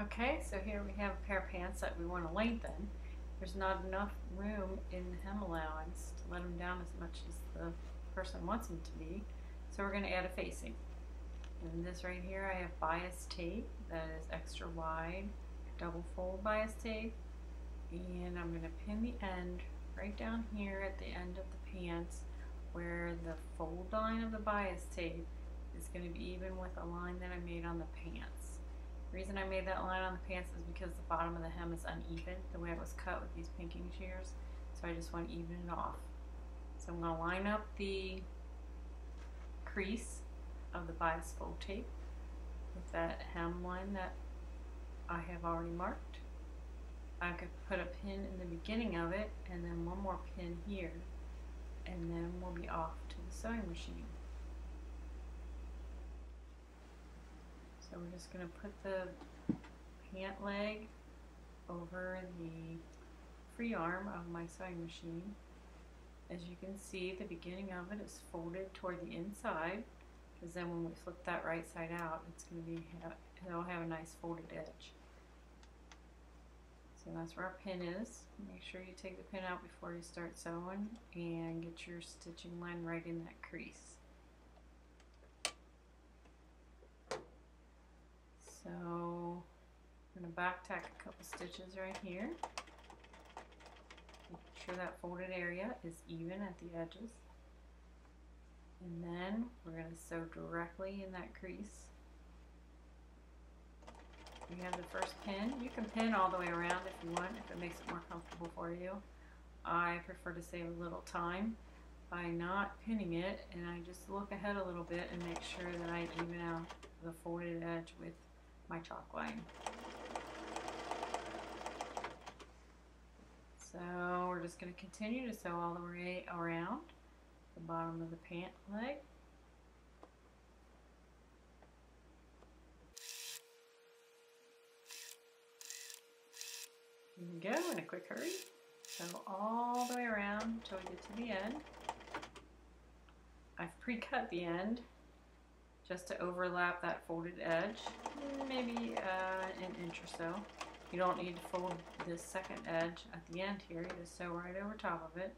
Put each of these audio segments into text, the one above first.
Okay, so here we have a pair of pants that we want to lengthen. There's not enough room in the hem allowance to let them down as much as the person wants them to be, so we're going to add a facing. In this right here I have bias tape that is extra wide, double fold bias tape, and I'm going to pin the end right down here at the end of the pants where the fold line of the bias tape is going to be even with a line that I made on the pants. The reason I made that line on the pants is because the bottom of the hem is uneven, the way it was cut with these pinking shears, so I just want to even it off. So I'm going to line up the crease of the bias fold tape with that hem line that I have already marked. I could put a pin in the beginning of it and then one more pin here, and then we'll be off to the sewing machine. So we're just going to put the pant leg over the free arm of my sewing machine. As you can see, the beginning of it is folded toward the inside, because then when we flip that right side out, it's going to be, it'll have a nice folded edge. So that's where our pin is. Make sure you take the pin out before you start sewing and get your stitching line right in that crease. So I'm going to back tack a couple stitches right here. Make sure that folded area is even at the edges. And then we're going to sew directly in that crease. We have the first pin. You can pin all the way around if you want, if it makes it more comfortable for you. I prefer to save a little time by not pinning it, and I just look ahead a little bit and make sure that I even out the folded edge with my chalk line. So we're just going to continue to sew all the way around the bottom of the pant leg. Here we go, in a quick hurry. Sew all the way around until we get to the end. I've pre-cut the end just to overlap that folded edge, maybe an inch or so. You don't need to fold this second edge at the end here. You just sew right over top of it.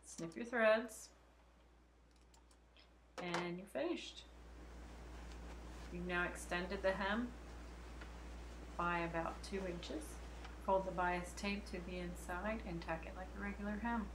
Snip your threads, and you're finished. You've now extended the hem by about 2 inches. Fold the bias tape to the inside and tack it like a regular hem.